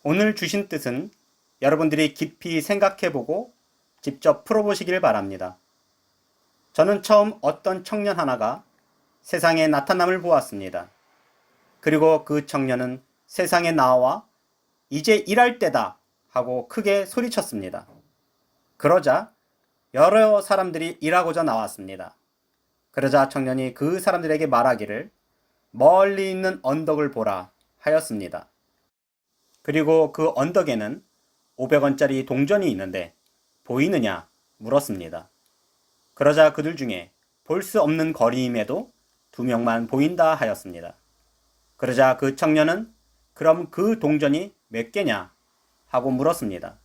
오늘 주신 뜻은 여러분들이 깊이 생각해보고 직접 풀어보시길 바랍니다. 저는 처음 어떤 청년 하나가 세상에 나타남을 보았습니다. 그리고 그 청년은 세상에 나와 이제 일할 때다 하고 크게 소리쳤습니다. 그러자 여러 사람들이 일하고자 나왔습니다. 그러자 청년이 그 사람들에게 말하기를 멀리 있는 언덕을 보라 하였습니다. 그리고 그 언덕에는 500원짜리 동전이 있는데 보이느냐 물었습니다. 그러자 그들 중에 볼 수 없는 거리임에도 2명만 보인다 하였습니다. 그러자 그 청년은 그럼 그 동전이 몇 개냐 하고 물었습니다.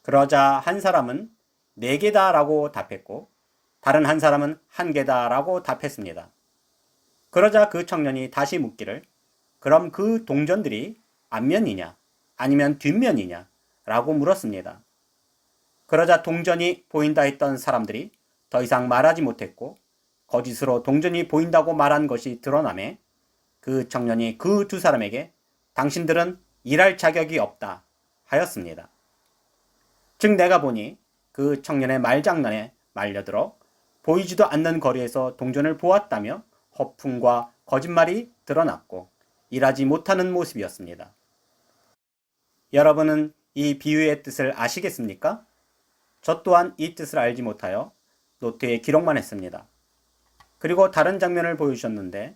그러자 한 사람은 4개다 라고 답했고 다른 한 사람은 1개다 라고 답했습니다. 그러자 그 청년이 다시 묻기를 그럼 그 동전들이 앞면이냐 아니면 뒷면이냐 라고 물었습니다. 그러자 동전이 보인다 했던 사람들이 더 이상 말하지 못했고 거짓으로 동전이 보인다고 말한 것이 드러나매 그 청년이 그 2사람에게 당신들은 일할 자격이 없다 하였습니다. 즉 내가 보니 그 청년의 말장난에 말려들어 보이지도 않는 거리에서 동전을 보았다며 허풍과 거짓말이 드러났고 일하지 못하는 모습이었습니다. 여러분은 이 비유의 뜻을 아시겠습니까? 저 또한 이 뜻을 알지 못하여 노트에 기록만 했습니다. 그리고 다른 장면을 보여주셨는데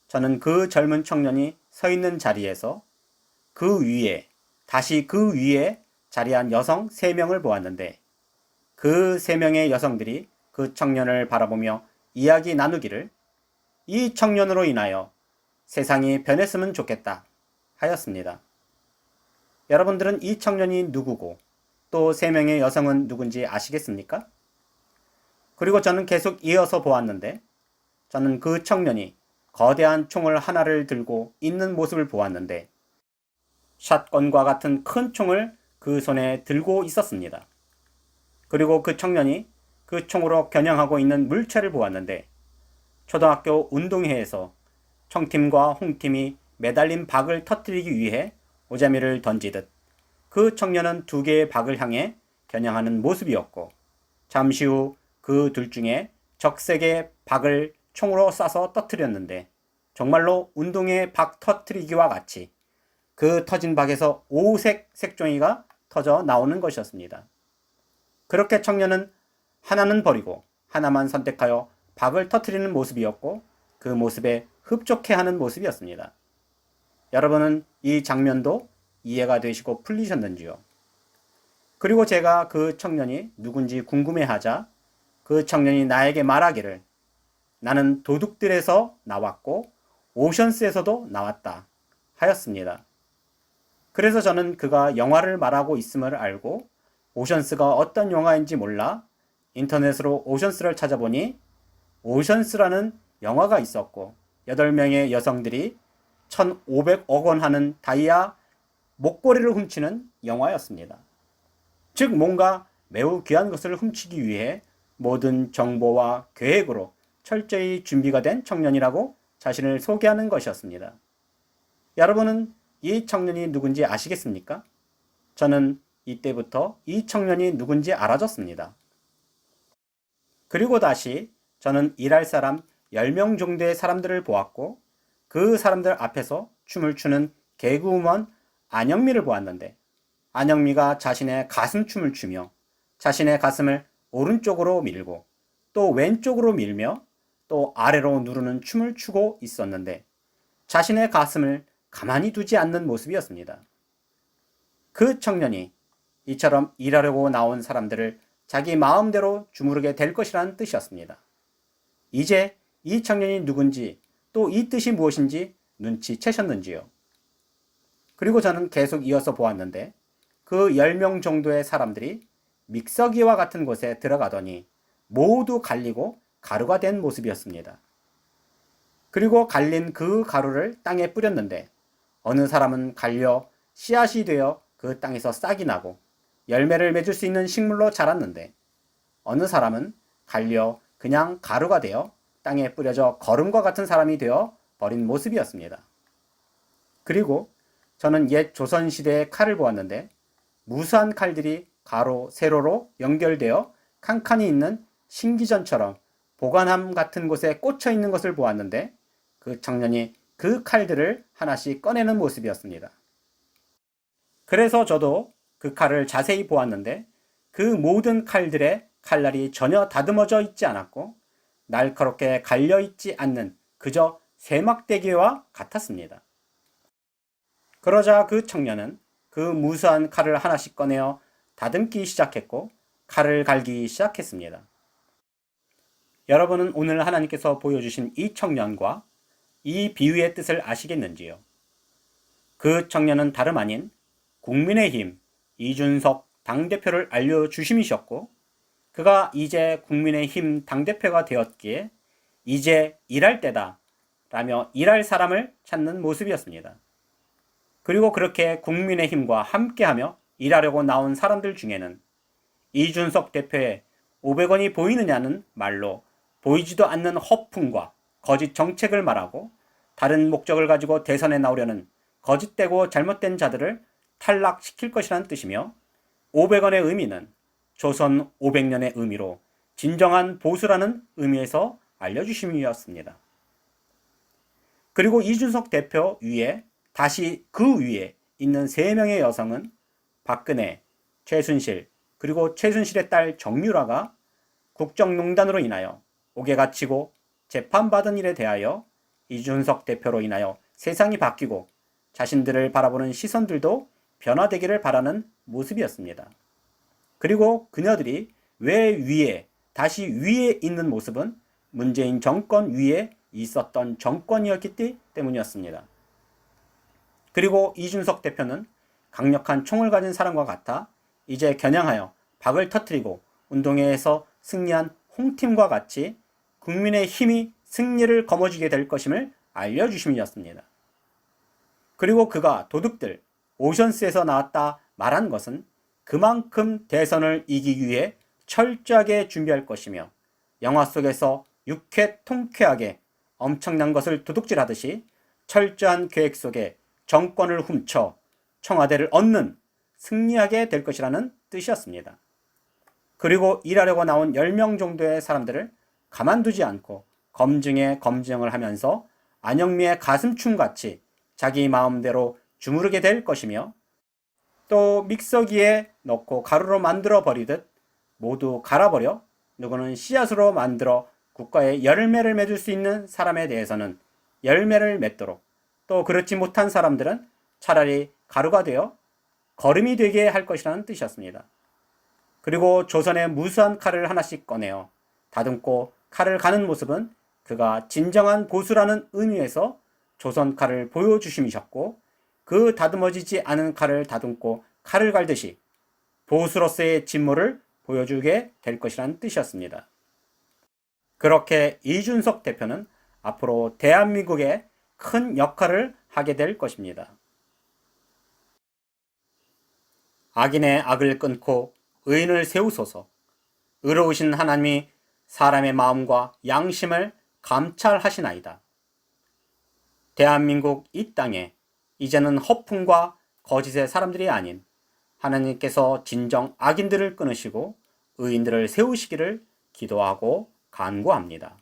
저는 그 젊은 청년이 서 있는 자리에서 그 위에 다시 그 위에 자리한 여성 3명을 보았는데 그 3명의 여성들이 그 청년을 바라보며 이야기 나누기를 이 청년으로 인하여 세상이 변했으면 좋겠다 하였습니다. 여러분들은 이 청년이 누구고 또 3명의 여성은 누군지 아시겠습니까? 그리고 저는 계속 이어서 보았는데 저는 그 청년이 거대한 총을 하나를 들고 있는 모습을 보았는데 샷건과 같은 큰 총을 그 손에 들고 있었습니다. 그리고 그 청년이 그 총으로 겨냥하고 있는 물체를 보았는데 초등학교 운동회에서 청팀과 홍팀이 매달린 박을 터뜨리기 위해 오자미를 던지듯 그 청년은 2개의 박을 향해 겨냥하는 모습이었고 잠시 후 그 둘 중에 적색의 박을 총으로 쏴서 터뜨렸는데 정말로 운동회 박 터뜨리기와 같이 그 터진 박에서 5색 색종이가 터져 나오는 것이었습니다. 그렇게 청년은 하나는 버리고 하나만 선택하여 박을 터뜨리는 모습이었고 그 모습에 흡족해하는 모습이었습니다. 여러분은 이 장면도 이해가 되시고 풀리셨는지요? 그리고 제가 그 청년이 누군지 궁금해하자 그 청년이 나에게 말하기를 나는 도둑들에서 나왔고 오션스에서도 나왔다 하였습니다. 그래서 저는 그가 영화를 말하고 있음을 알고 오션스가 어떤 영화인지 몰라 인터넷으로 오션스를 찾아보니 오션스라는 영화가 있었고 8명의 여성들이 1,500억 원 하는 다이아 목걸이를 훔치는 영화였습니다. 즉 뭔가 매우 귀한 것을 훔치기 위해 모든 정보와 계획으로 철저히 준비가 된 청년이라고 자신을 소개하는 것이었습니다. 여러분은 이 청년이 누군지 아시겠습니까? 저는 이때부터 이 청년이 누군지 알아졌습니다. 그리고 다시 저는 일할 사람 10명 정도의 사람들을 보았고 그 사람들 앞에서 춤을 추는 개그우먼 안영미를 보았는데 안영미가 자신의 가슴춤을 추며 자신의 가슴을 오른쪽으로 밀고 또 왼쪽으로 밀며 또 아래로 누르는 춤을 추고 있었는데 자신의 가슴을 가만히 두지 않는 모습이었습니다. 그 청년이 이처럼 일하려고 나온 사람들을 자기 마음대로 주무르게 될 것이라는 뜻이었습니다. 이제 이 청년이 누군지 또 이 뜻이 무엇인지 눈치채셨는지요? 그리고 저는 계속 이어서 보았는데 그 10명 정도의 사람들이 믹서기와 같은 곳에 들어가더니 모두 갈리고 가루가 된 모습이었습니다. 그리고 갈린 그 가루를 땅에 뿌렸는데 어느 사람은 갈려 씨앗이 되어 그 땅에서 싹이 나고 열매를 맺을 수 있는 식물로 자랐는데 어느 사람은 갈려 그냥 가루가 되어 땅에 뿌려져 거름과 같은 사람이 되어 버린 모습이었습니다. 그리고 저는 옛 조선시대의 칼을 보았는데 무수한 칼들이 가로, 세로로 연결되어 칸칸이 있는 신기전처럼 보관함 같은 곳에 꽂혀 있는 것을 보았는데 그 청년이 그 칼들을 하나씩 꺼내는 모습이었습니다. 그래서 저도 그 칼을 자세히 보았는데 그 모든 칼들의 칼날이 전혀 다듬어져 있지 않았고 날카롭게 갈려 있지 않는 그저 세막대기와 같았습니다. 그러자 그 청년은 그 무수한 칼을 하나씩 꺼내어 다듬기 시작했고 칼을 갈기 시작했습니다. 여러분은 오늘 하나님께서 보여주신 이 청년과 이 비유의 뜻을 아시겠는지요? 그 청년은 다름 아닌 국민의힘 이준석 당대표를 알려주심이셨고 그가 이제 국민의힘 당대표가 되었기에 이제 일할 때다 라며 일할 사람을 찾는 모습이었습니다. 그리고 그렇게 국민의힘과 함께하며 일하려고 나온 사람들 중에는 이준석 대표의 500원이 보이느냐는 말로 보이지도 않는 허풍과 거짓 정책을 말하고 다른 목적을 가지고 대선에 나오려는 거짓되고 잘못된 자들을 탈락시킬 것이라는 뜻이며 500원의 의미는 조선 500년의 의미로 진정한 보수라는 의미에서 알려주심이었습니다. 그리고 이준석 대표 위에 다시 그 위에 있는 3명의 여성은 박근혜, 최순실, 그리고 최순실의 딸 정유라가 국정농단으로 인하여 옥에 갇히고 재판받은 일에 대하여 이준석 대표로 인하여 세상이 바뀌고 자신들을 바라보는 시선들도 변화되기를 바라는 모습이었습니다. 그리고 그녀들이 왜 위에, 다시 위에 있는 모습은 문재인 정권 위에 있었던 정권이었기 때문이었습니다. 그리고 이준석 대표는 강력한 총을 가진 사람과 같아 이제 겨냥하여 박을 터뜨리고 운동회에서 승리한 홍팀과 같이 국민의 힘이 승리를 거머쥐게 될 것임을 알려주심이었습니다. 그리고 그가 도둑들 오션스에서 나왔다 말한 것은 그만큼 대선을 이기기 위해 철저하게 준비할 것이며 영화 속에서 유쾌 통쾌하게 엄청난 것을 도둑질하듯이 철저한 계획 속에 정권을 훔쳐 청와대를 얻는 승리하게 될 것이라는 뜻이었습니다. 그리고 일하려고 나온 10명 정도의 사람들을 가만두지 않고 검증에 검증을 하면서 안영미의 가슴춤같이 자기 마음대로 주무르게 될 것이며 또 믹서기에 넣고 가루로 만들어 버리듯 모두 갈아버려 누구는 씨앗으로 만들어 국가에 열매를 맺을 수 있는 사람에 대해서는 열매를 맺도록 또 그렇지 못한 사람들은 차라리 가루가 되어 거름이 되게 할 것이라는 뜻이었습니다. 그리고 조선의 무수한 칼을 하나씩 꺼내어 다듬고 칼을 가는 모습은 그가 진정한 보수라는 의미에서 조선 칼을 보여주심이셨고 그 다듬어지지 않은 칼을 다듬고 칼을 갈듯이 보수로서의 진모를 보여주게 될 것이라는 뜻이었습니다. 그렇게 이준석 대표는 앞으로 대한민국에 큰 역할을 하게 될 것입니다. 악인의 악을 끊고 의인을 세우소서. 의로우신 하나님이 사람의 마음과 양심을 감찰하시나이다. 대한민국 이 땅에 이제는 허풍과 거짓의 사람들이 아닌 하나님께서 진정 악인들을 끊으시고 의인들을 세우시기를 기도하고 간구합니다.